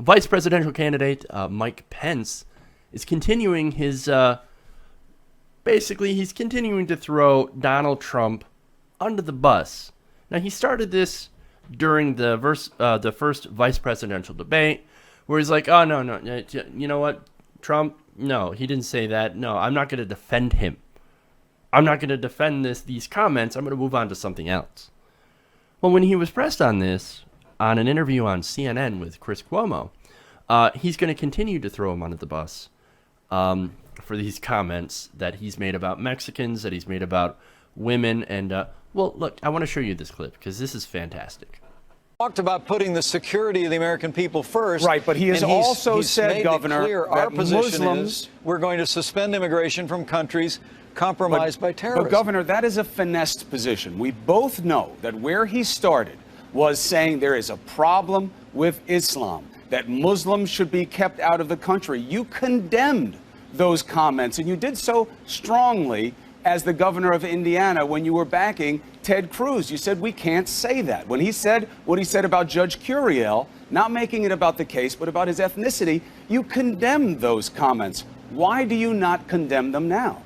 Vice presidential candidate Mike Pence is continuing his, basically he's continuing to throw Donald Trump under the bus. Now, he started this during the first vice presidential debate, where he's like, oh, no, you know what, Trump, no, he didn't say that. No, I'm not going to defend him. I'm not going to defend these comments. I'm going to move on to something else. Well, when he was pressed on this, on an interview on CNN with Chris Cuomo, he's going to continue to throw him under the bus for these comments that he's made about Mexicans, that he's made about women. And, well, look, I want to show you this clip because this is fantastic. Talked about putting the security of the American people first. Right, but he has also said, Governor, clear, our position is we're going to suspend immigration from countries compromised by terrorism. But, Governor, that is a finessed position. We both know that where he started was saying there is a problem with Islam, that Muslims should be kept out of the country. You condemned those comments, and you did so strongly as the governor of Indiana when you were backing Ted Cruz. You said we can't say that. When he said what he said about Judge Curiel, not making it about the case, but about his ethnicity, you condemned those comments. Why do you not condemn them now?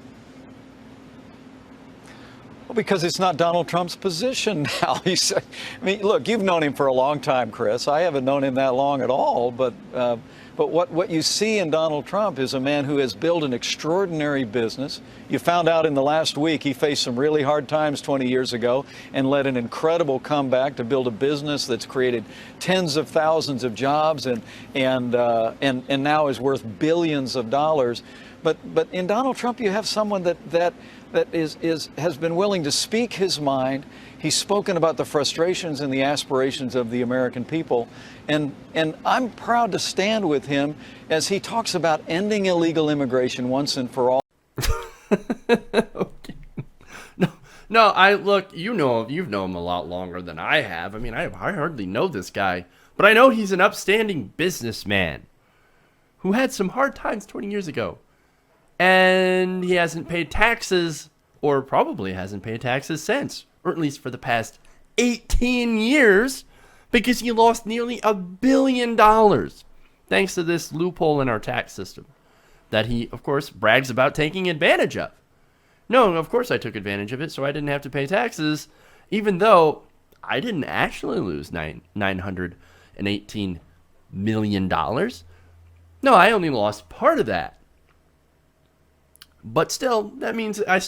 Well, because it's not Donald Trump's position now. I mean, look, you've known him for a long time, Chris. I haven't known him that long at all, but what you see in Donald Trump is a man who has built an extraordinary business. You found out in the last week he faced some really hard times 20 years ago and led an incredible comeback to build a business that's created tens of thousands of jobs and now is worth billions of dollars. But in Donald Trump, you have someone that has been willing to speak his mind. He's spoken about the frustrations and the aspirations of the American people. And I'm proud to stand with him as he talks about ending illegal immigration once and for all. Okay. No, look, you've known him a lot longer than I have. I mean, I hardly know this guy, but I know he's an upstanding businessman who had some hard times 20 years ago. And he hasn't paid taxes, or probably hasn't paid taxes since, or at least for the past 18 years, because he lost nearly $1 billion thanks to this loophole in our tax system that he, of course, brags about taking advantage of. No, of course I took advantage of it, so I didn't have to pay taxes, even though I didn't actually lose $918 million. No, I only lost part of that. But still, that means I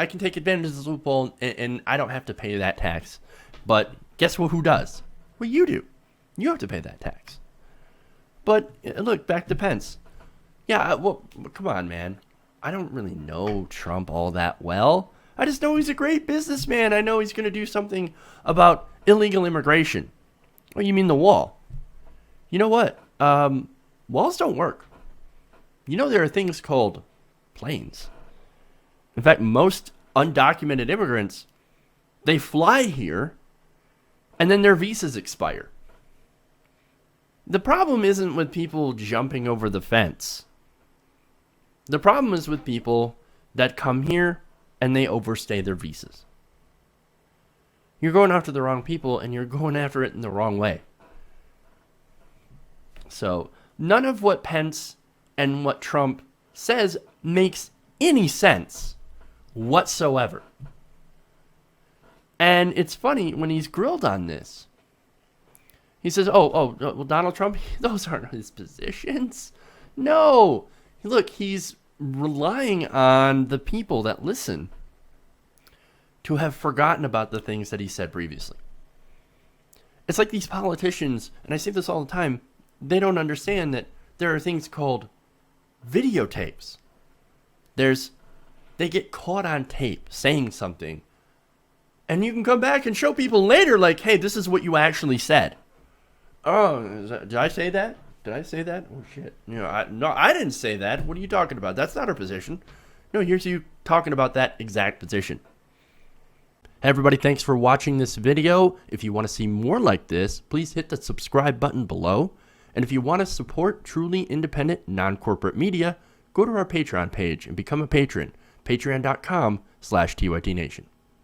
can take advantage of this loophole and I don't have to pay that tax. But guess what? Who does? Well, you do. You have to pay that tax. But look, back to Pence. Yeah, well, come on, man. I don't really know Trump all that well. I just know he's a great businessman. I know he's going to do something about illegal immigration. Oh, you mean the wall? You know what? Walls don't work. You know there are things called planes. In fact, most undocumented immigrants, they fly here and then their visas expire. The problem isn't with people jumping over the fence. The problem is with people that come here and they overstay their visas. You're going after the wrong people and you're going after it in the wrong way. So none of what Pence and what Trump says makes any sense whatsoever. And it's funny when he's grilled on this. He says, well, Donald Trump, those aren't his positions. No. Look, he's relying on the people that listen to have forgotten about the things that he said previously. It's like these politicians, and I say this all the time, they don't understand that there are things called videotapes. They get caught on tape saying something, and you can come back and show people later, like, hey, this is what you actually said. Oh, did I say that? Did I say that? Oh, shit. I didn't say that. What are you talking about? That's not our position. No, here's you talking about that exact position. Hey, everybody, thanks for watching this video. If you want to see more like this, please hit the subscribe button below. And if you want to support truly independent, non-corporate media, go to our Patreon page and become a patron. Patreon.com/TYTNation.